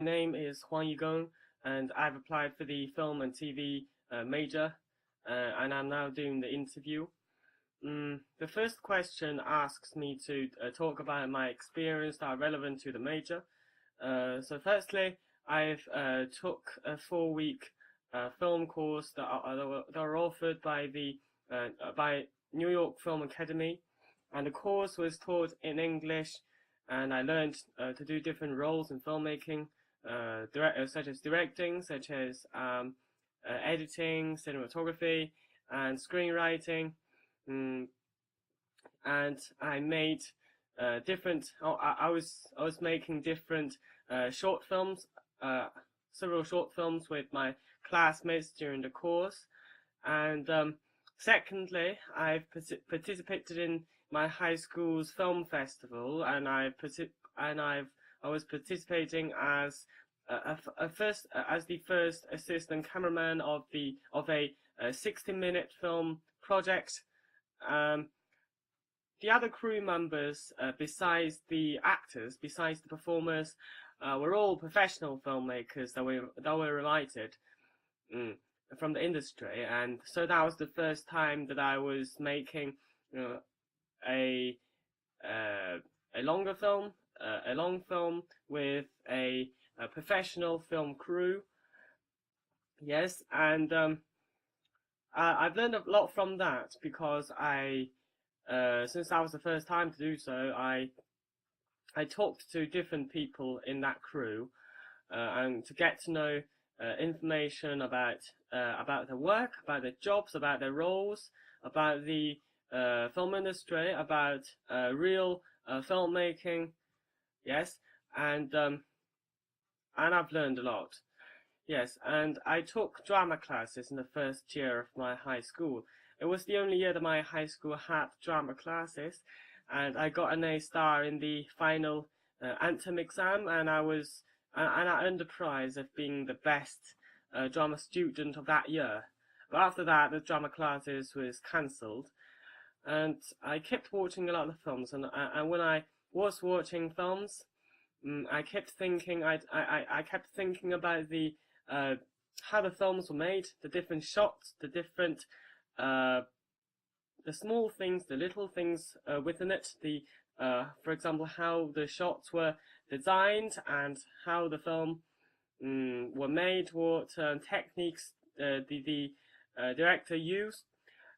My name is Huang Yigeng, and I've applied for the film and TV major, and I'm now doing the interview. The first question asks me to talk about my experience that are relevant to the major. So firstly, I've took a 4-week film course that are offered by New York Film Academy, and the course was taught in English, and I learned to do different roles in filmmaking, such as directing, such as editing, cinematography, and screenwriting. Mm, and I made different. I was making different short films, several short films with my classmates during the course, and secondly, I've participated in my high school's film festival, and I was participating as as the first assistant cameraman of a 60-minute film project. Um, the other crew members, besides the actors, besides the performers, were all professional filmmakers that were invited from the industry, and so that was the first time that I was making, a uh, a longer film, a long film with a professional film crew. Yes, and I've learned a lot from that because since that was the first time to do so, I talked to different people in that crew, and to get to know information about their work, about their jobs, about their roles, about the film industry, about real filmmaking. Yes, and I've learned a lot. Yes, and I took drama classes in the first year of my high school. It was the only year that my high school had drama classes, and I got an A star in the final anthem exam, and I earned the prize of being the best drama student of that year. But after that, the drama classes was cancelled, and I kept watching a lot of films, and when I was watching films, I kept thinking I kept thinking about the how the films were made, the different shots, uh, the small things, the little things within it. For example, how the shots were designed and how the film were made, what techniques the director used,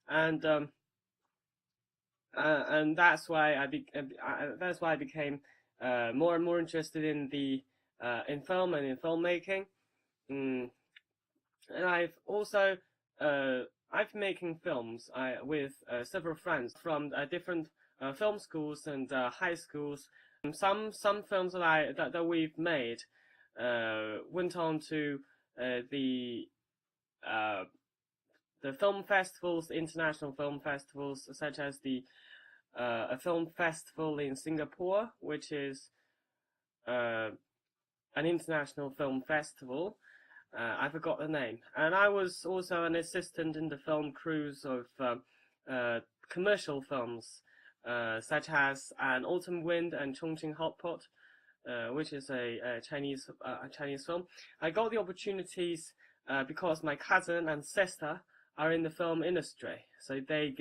and that's why I became more and more interested in the in film and in filmmaking. Mm, and I've been making films with several friends from different film schools and high schools. Some films that we've made went on to the uh, the film festivals, international film festivals, such as a film festival in Singapore, which is an international film festival. I forgot the name. And I was also an assistant in the film crews of commercial films, such as An Autumn Wind and Chongqing Hot Pot, which is a Chinese film. I got the opportunities because my cousin and sister are in the film industry, so they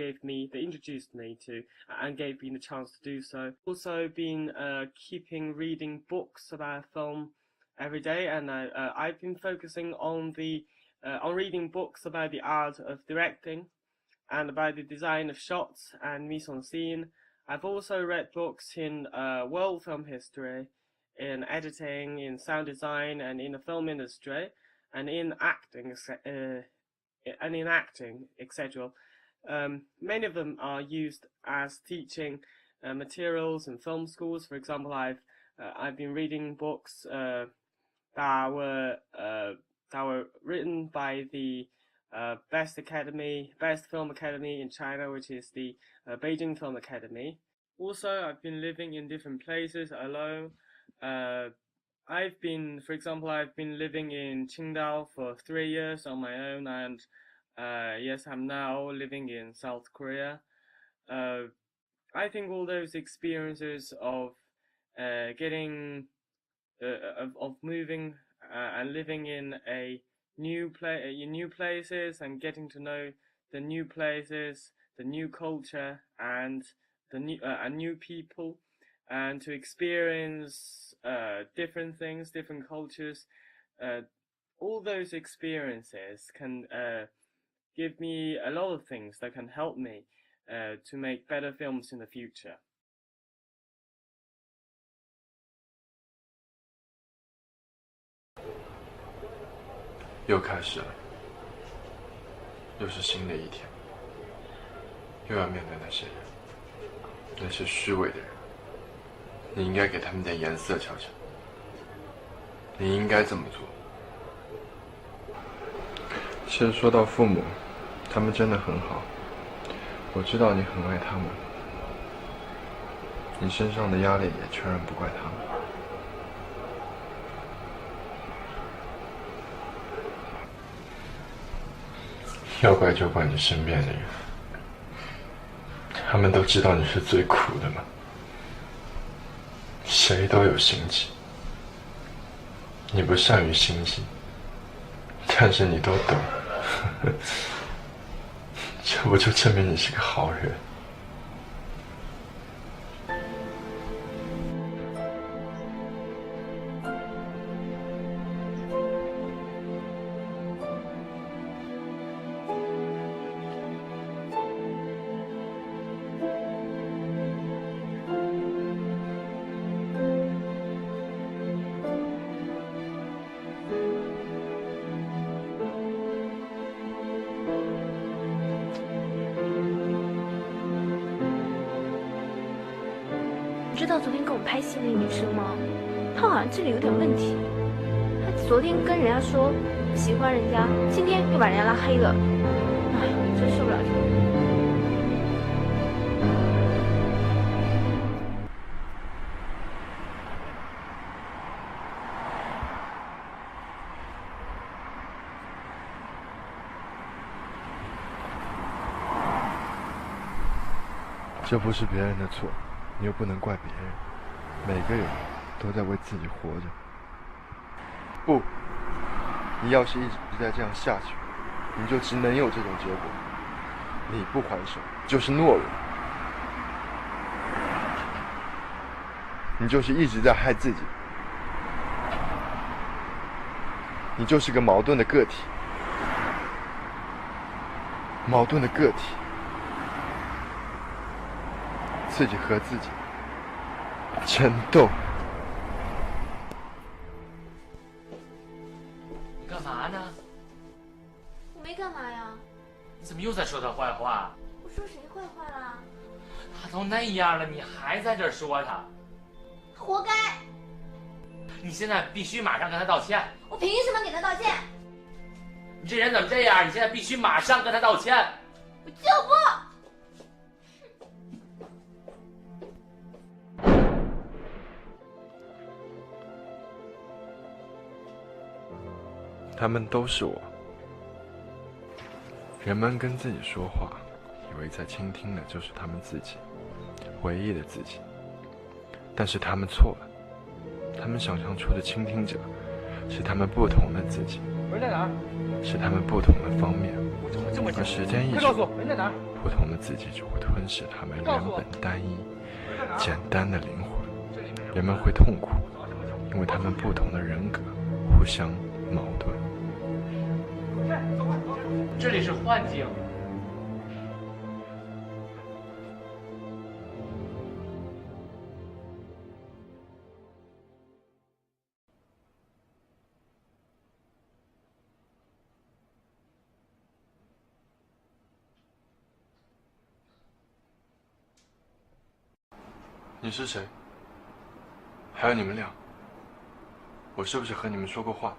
introduced me to and gave me the chance to do so. Also been keeping reading books about film every day, and I've been focusing on reading books about the art of directing and about the design of shots and mise en scene. I've also read books in world film history, in editing, in sound design, and in the film industry, and in acting, etc. Many of them are used as teaching materials in film schools. For example, I've been reading books that were written by the best film academy in China, which is the Beijing Film Academy. Also, I've been living in different places alone. For example, I've been living in Qingdao for 3 years on my own, and yes, I'm now living in South Korea. I think all those experiences of getting of moving and living in a new places and getting to know the new places, the new culture, and new people, and to experience different things, different cultures. Uh, all those experiences can give me a lot of things that can help me to make better films in the future. 又开始了，又是新的一天，又要面对那些人，那些虚伪的人。你应该给他们点颜色瞧瞧，你应该这么做。其实说到父母，他们真的很好，我知道你很爱他们，你身上的压力也全然不怪他们。要怪就怪你身边的人，他们都知道你是最苦的嘛。谁都有心机，你不善于心机，但是你都懂，这不就证明你是个好人？你知道昨天跟我们拍戏那个女生吗？她好像这里有点问题。她昨天跟人家说喜欢人家，今天又把人家拉黑了。哎，真受不了这个。这不是别人的错，你又不能怪别人。每个人都在为自己活着。不，你要是一直再这样下去，你就只能有这种结果。你不还手，就是懦弱。你就是一直在害自己。你就是个矛盾的个体。矛盾的个体。自己和自己争斗。你干嘛呢？我没干嘛呀。你怎么又在说他坏话？我说谁坏话啦？他都那样了，你还在这儿说他？活该！你现在必须马上跟他道歉。我凭什么给他道歉？你这人怎么这样？你现在必须马上跟他道歉。我就不。他们都是我。人们跟自己说话，以为在倾听的就是他们自己，唯一的自己。但是他们错了，他们想象出的倾听者，是他们不同的自己，人在哪儿？是他们不同的方面。我怎么这么而时间一久，快告诉我人在哪儿？不同的自己就会吞噬他们原本单一、简单的灵魂。人们会痛苦，因为他们不同的人格互相矛盾。这里是幻境。你是谁？还有你们俩，我是不是和你们说过话？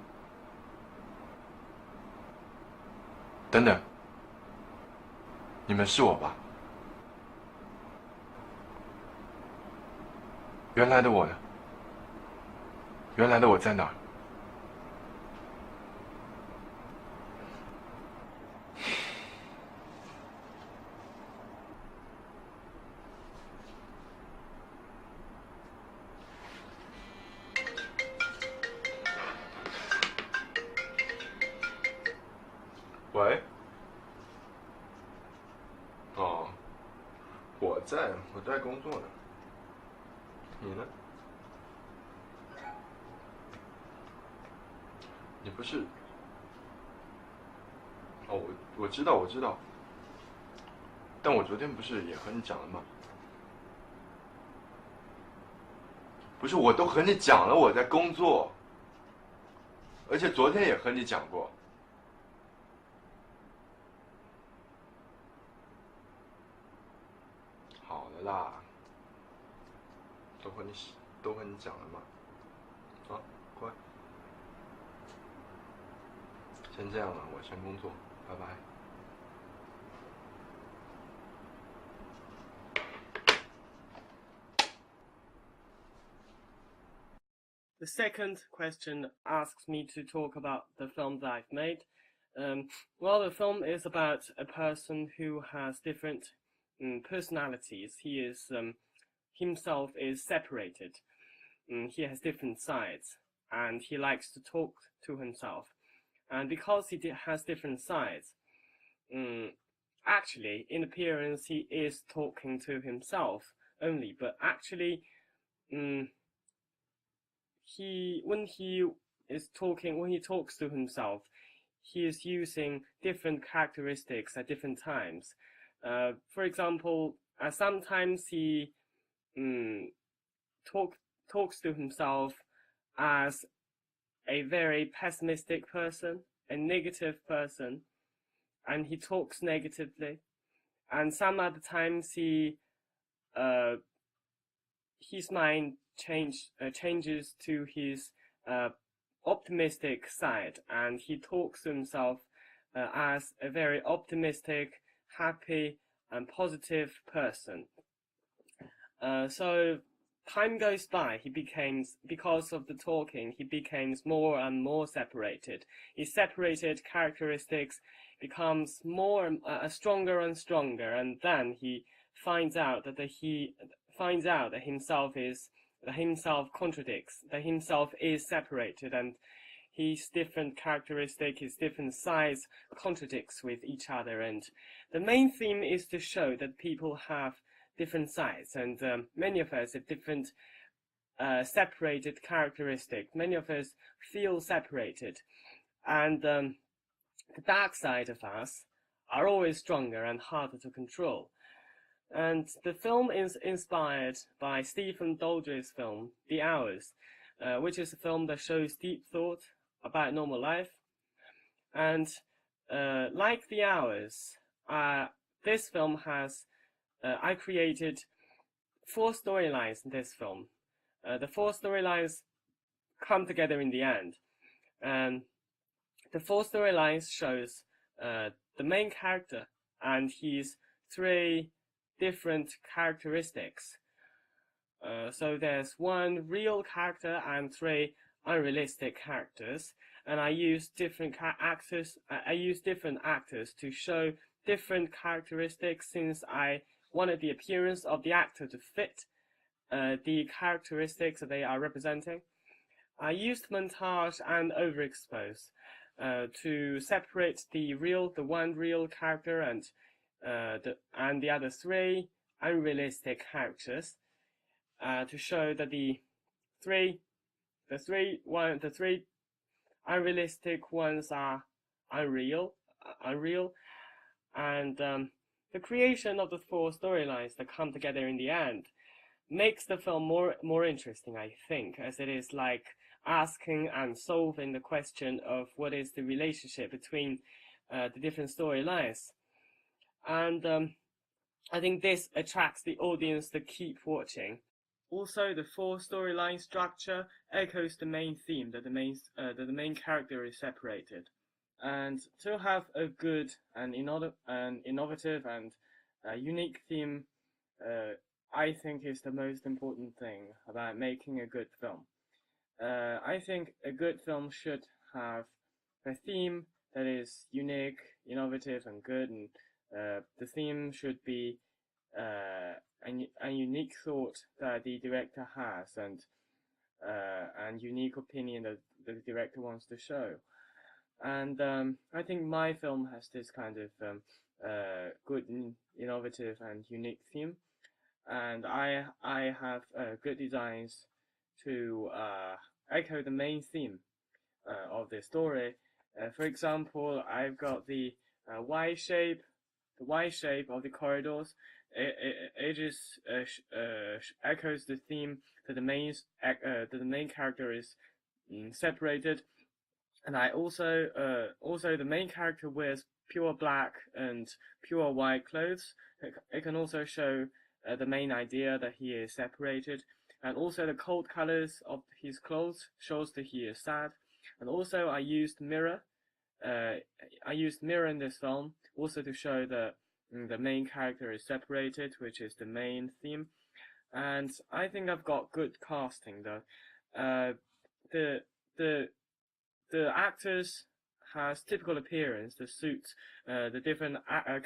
等等，你们是我吧？原来的我呢？原来的我在哪儿？喂？哦，我在工作呢。你呢？你不是？哦，我知道。但我昨天不是也和你讲了吗？不是，我都和你讲了我在工作，而且昨天也和你讲过。好了啦，都和你讲了嘛。啊，乖，先这样了，我先工作，拜拜。The second question asks me to talk about the film that I've made. Well, the film is about a person who has different personalities. He is himself is separated. He has different sides, and he likes to talk to himself. And because he has different sides, actually, in appearance, he is talking to himself only, but actually, when he talks to himself, he is using different characteristics at different times. For example, sometimes he talks to himself as a very pessimistic person, a negative person, and he talks negatively. And some other times his mind changes to his optimistic side, and he talks to himself as a very optimistic, happy, and positive person. So time goes by, because of the talking, he becomes more and more separated. His separated characteristics becomes stronger and stronger, and then he finds out that himself contradicts, that himself is separated, and his different characteristic, his different sides contradicts with each other. And the main theme is to show that people have different sides, and many of us have different separated characteristics. Many of us feel separated, and the dark side of us are always stronger and harder to control. And the film is inspired by Stephen Daldry's film, The Hours, which is a film that shows deep thought about normal life. And like The Hours, this film has, I created 4 storylines in this film. The 4 storylines come together in the end. And the 4 storylines shows the main character and his 3 different characteristics. So there's 1 real character and 3 unrealistic characters, and I use different actors. I use different actors to show different characteristics, since I wanted the appearance of the actor to fit the characteristics that they are representing. I used montage and overexpose to separate the 1 real character and the other 3 unrealistic characters, to show that the 3 unrealistic ones are unreal, and the creation of the 4 storylines that come together in the end makes the film more interesting, I think, as it is like asking and solving the question of what is the relationship between the different storylines. And I think this attracts the audience to keep watching. Also, the 4 storyline structure echoes the main theme, that the main character is separated. And to have a good and innovative and unique theme, I think is the most important thing about making a good film. I think a good film should have a theme that is unique, innovative, and good, and the theme should be a unique thought that the director has, and unique opinion that the director wants to show. And I think my film has this kind of good, innovative, and unique theme. And I have good designs to echo the main theme of the story. For example, I've got the Y shape, the Y shape of the corridors. It just echoes the theme that the main character is separated. And I also the main character wears pure black and pure white clothes. It can also show the main idea that he is separated, and also the cold colors of his clothes shows that he is sad. And also I used mirror. I used mirror in this film also to show that the main character is separated, which is the main theme. And I think I've got good casting though. The the the actors has typical appearance that suits the different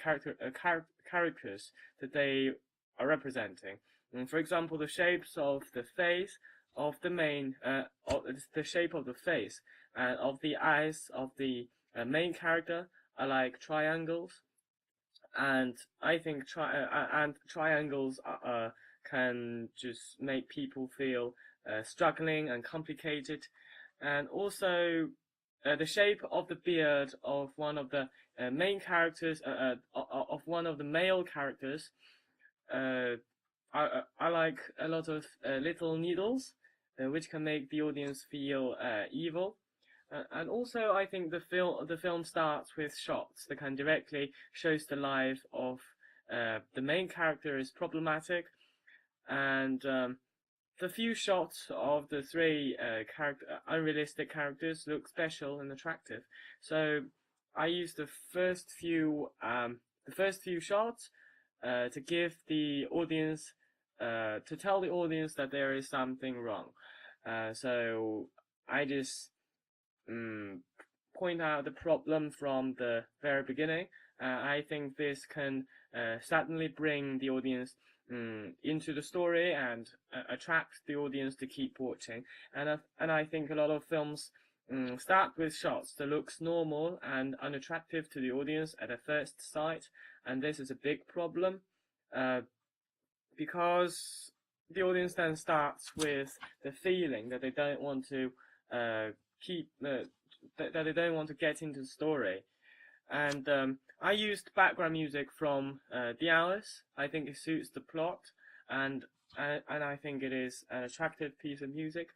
characters that they are representing. For example, the shapes of the face of the main, the shape of the face and of the eyes of the main character are like triangles, and I think triangles can just make people feel struggling and complicated. And also the shape of the beard of one of the main characters, of one of the male characters, I like a lot of little needles, which can make the audience feel evil. And also, I think the film starts with shots that can directly shows the life of the main character is problematic, and the few shots of the three unrealistic characters look special and attractive. So I used the first few shots to give the audience to tell the audience that there is something wrong. So I just point out the problem from the very beginning. I think this can certainly bring the audience into the story and attract the audience to keep watching. And I think a lot of films start with shots that looks normal and unattractive to the audience at a first sight, and this is a big problem because the audience then starts with the feeling that they don't want to that they don't want to get into the story. And I used background music from The Hours. I think it suits the plot, and I think it is an attractive piece of music.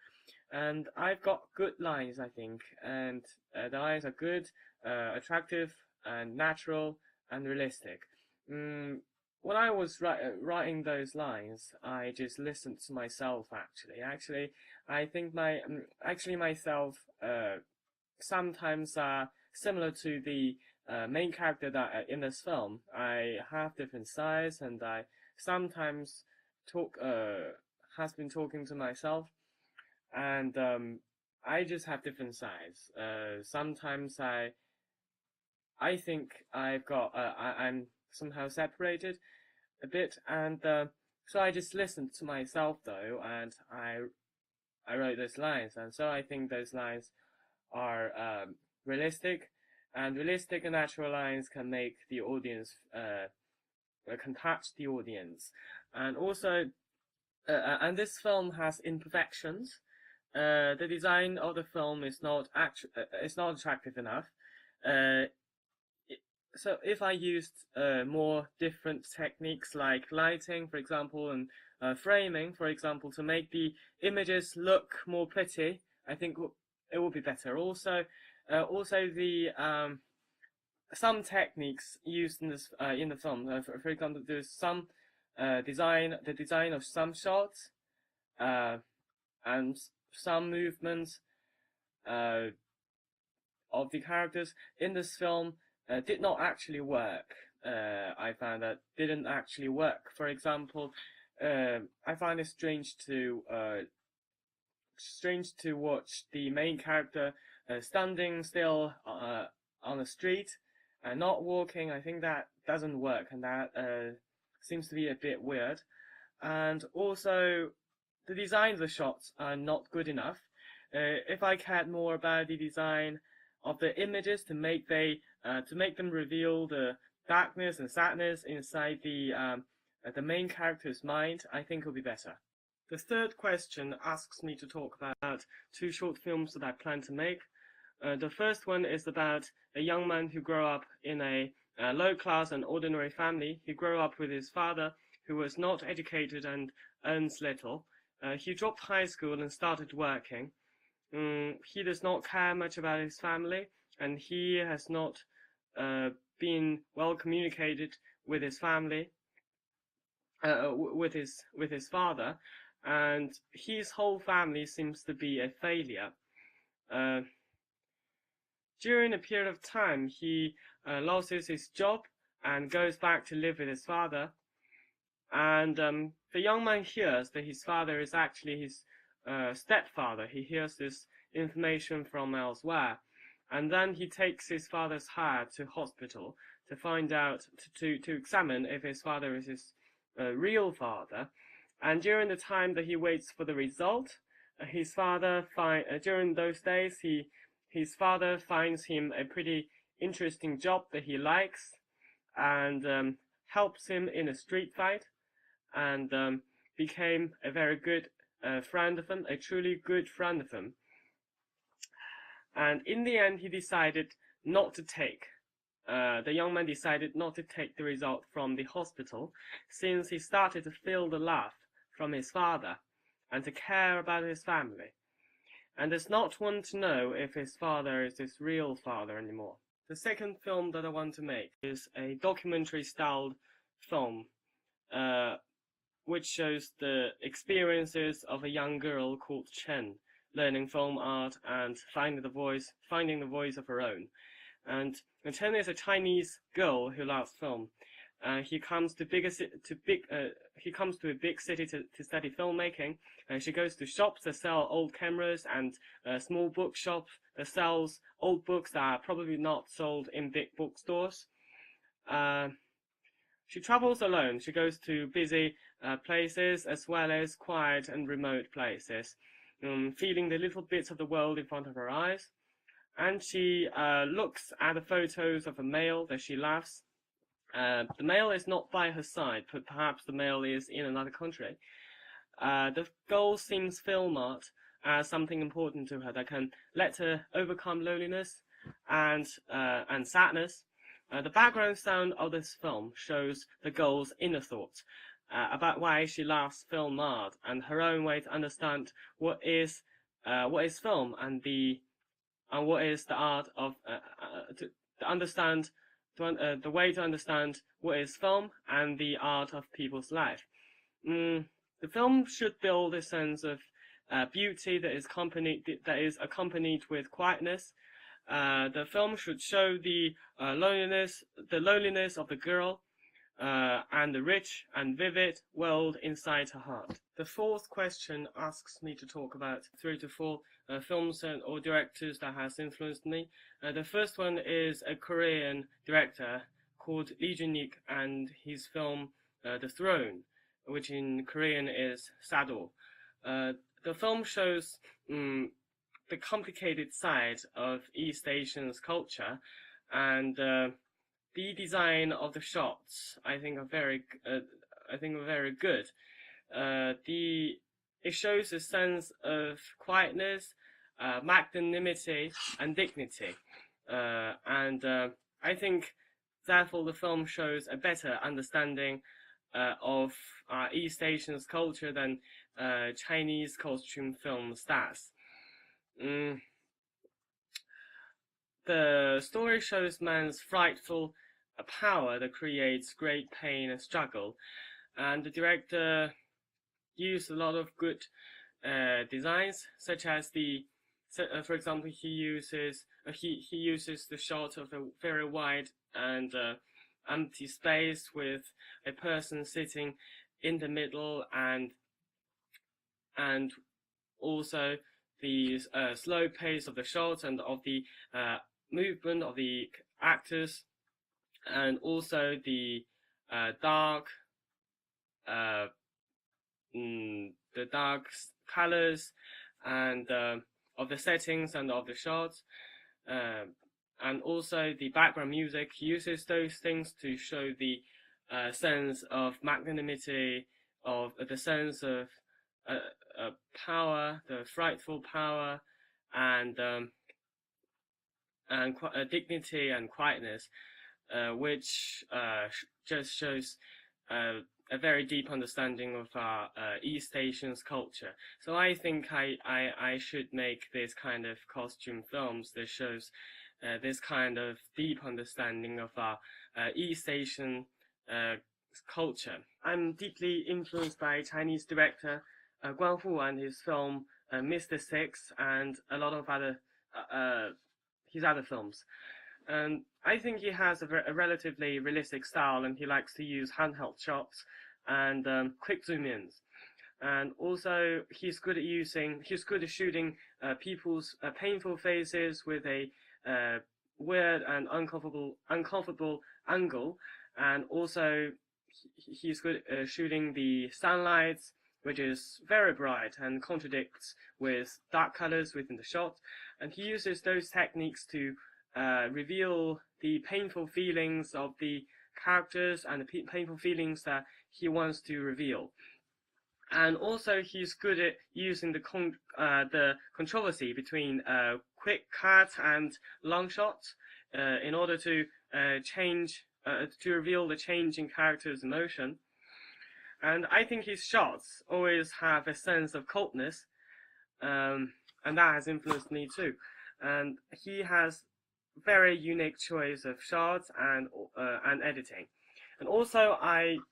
And I've got good lines, I think, and the lines are good, attractive, and natural, and realistic. When I was writing those lines, I just listened to myself. Actually, I think myself sometimes are similar to the main character that in this film. I have different sides, and I sometimes has been talking to myself, and I just have different sides. Sometimes I think I'm somehow separated a bit, and so I just listened to myself though, and I wrote those lines, and so I think those lines are realistic, and realistic and natural lines can make the audience can touch the audience. And also and this film has imperfections. The design of the film is not attractive enough. So if I used more different techniques like lighting, for example, and framing, for example, to make the images look more pretty, I think it will be better. Also the some techniques used in the film. For example, there's some the design of some shots and some movements of the characters in this film did not actually work. I found that didn't actually work. For example, I find it strange to watch the main character standing still on the street and not walking. I think that doesn't work, and that seems to be a bit weird. And also, the design of the shots are not good enough. If I cared more about the design of the images to make them reveal the darkness and sadness inside the main character's mind, I think will be better. The third question asks me to talk about two short films that I plan to make. The first one is about a young man who grew up in a low-class and ordinary family. He grew up with his father, who was not educated and earns little. He dropped high school and started working. He does not care much about his family, and he has not been well communicated with his family, with his father, and his whole family seems to be a failure. During a period of time, he loses his job and goes back to live with his father. And the young man hears that his father is actually his stepfather. He hears this information from elsewhere. And then he takes his father's heart to hospital to find out, to examine if his father is his real father. And during the time that he waits for the result, during those days, his father finds him a pretty interesting job that he likes, and helps him in a street fight, and became a very good friend of him, a truly good friend of him. And in the end, the young man decided not to take the result from the hospital, since he started to feel the love from his father and to care about his family, and does not want to know if his father is his real father anymore. The second film that I want to make is a documentary-styled film, which shows the experiences of a young girl called Chen, learning film art and finding the voice of her own. And Chen is a Chinese girl who loves film. He comes to a big city to study filmmaking. She goes to shops that sell old cameras and small bookshops that sells old books that are probably not sold in big bookstores. She travels alone. She goes to busy places as well as quiet and remote places, feeling the little bits of the world in front of her eyes. And she looks at the photos of a male that she loves. The male is not by her side, but perhaps the male is in another country. The girl sees film art as something important to her that can let her overcome loneliness and sadness. The background sound of this film shows the girl's inner thoughts about why she loves film art and her own way to understand what is film and what is the art of the way to understand what is film and the art of people's life. The film should build a sense of beauty that is accompanied with quietness. The film should show the loneliness of the girl, and the rich and vivid world inside her heart. The fourth question asks me to talk about 3 to 4 films or directors that has influenced me. The first one is a Korean director called Yigeng Huang, and his film The Throne, which in Korean is Sado. The film shows the complicated side of East Asian's culture, and the design of the shots I think are very good. It shows a sense of quietness, magnanimity, and dignity, and I think therefore the film shows a better understanding of East Asian's culture than Chinese costume films does. The story shows man's frightful power that creates great pain and struggle, and the director used a lot of good designs, such as for example, he uses the shot of a very wide and empty space with a person sitting in the middle, and also the slow pace of the shot and of the movement of the actors, and also the dark colors and of the settings and of the shots. and also the background music uses those things to show the sense of magnanimity, of the sense of power, the frightful power, and dignity and quietness, which just shows a very deep understanding of our East Asian culture. So I think I should make this kind of costume films that shows this kind of deep understanding of our East Asian culture. I'm deeply influenced by Chinese director Guang Hu and his film Mr. Six and a lot of other his other films. And I think he has a relatively realistic style, and he likes to use handheld shots and quick zoom-ins. And also, he's good at shooting people's painful faces with a weird and uncomfortable angle. And also, he's good at shooting the sunlight, which is very bright and contradicts with dark colors within the shot. And he uses those techniques to reveal the painful feelings of the characters and the painful feelings that he wants to reveal. And also, he's good at using the controversy between quick cut and long shots in order to to reveal the change in characters' emotion. And I think his shots always have a sense of coldness, and that has influenced me too. And he has very unique choice of shots and editing. And also, I'm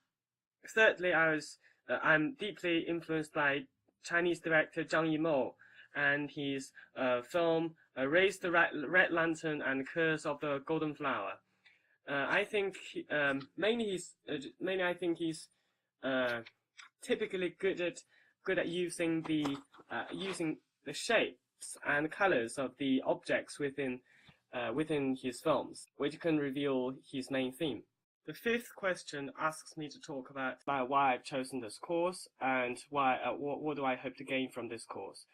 deeply influenced by Chinese director Zhang Yimou and his film Raise the Red Lantern and Curse of the Golden Flower. I think mainly I think he's typically good at using the shapes and colors of the objects within his films, which can reveal his main theme. The fifth question asks me to talk about why I've chosen this course and what do I hope to gain from this course.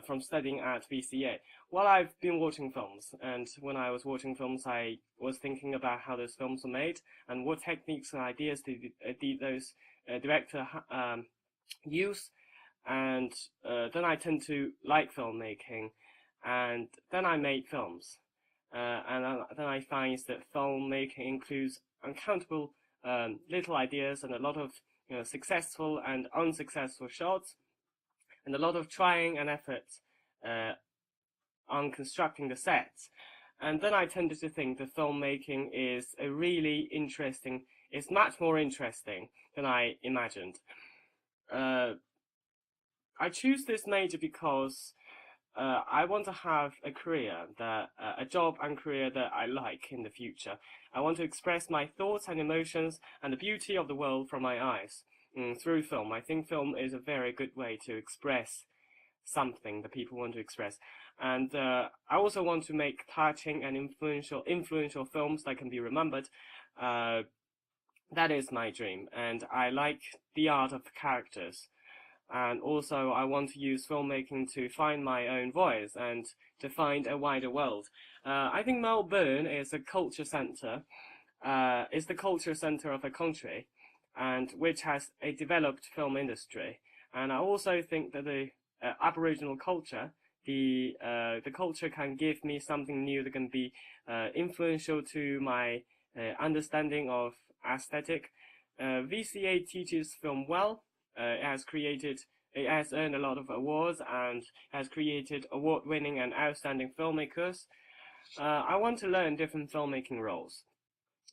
From studying at VCA. Well, I've been watching films, and when I was watching films, I was thinking about how those films were made and what techniques and ideas did those director use. And then I tend to like filmmaking, and then I made films. And then I find that filmmaking includes uncountable little ideas and a lot of successful and unsuccessful shots, and a lot of trying and effort on constructing the sets. And then I tended to think that filmmaking is much more interesting than I imagined. I choose this major because I want to have a job and career that I like in the future. I want to express my thoughts and emotions and the beauty of the world from my eyes through film. I think film is a very good way to express something that people want to express. And I also want to make touching and influential films that can be remembered. That is my dream, and I like the art of characters. And also, I want to use filmmaking to find my own voice and to find a wider world. I think Melbourne is a culture center, is the culture center of a country, and which has a developed film industry. And I also think that the Aboriginal culture, the culture can give me something new that can be influential to my understanding of aesthetic. VCA teaches film well. It has earned a lot of awards and has created award-winning and outstanding filmmakers. I want to learn different filmmaking roles,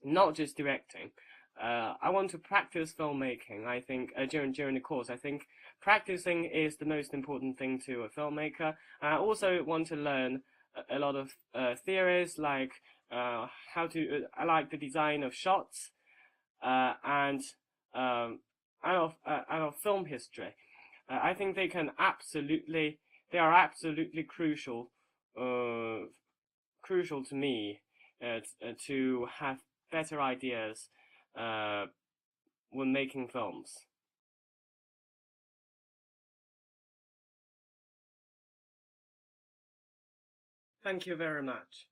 not just directing. I want to practice filmmaking. I think during the course, I think practicing is the most important thing to a filmmaker. I also want to learn a lot of theories like I like the design of shots and of film history. I think they are absolutely crucial to me to have better ideas when making films. Thank you very much.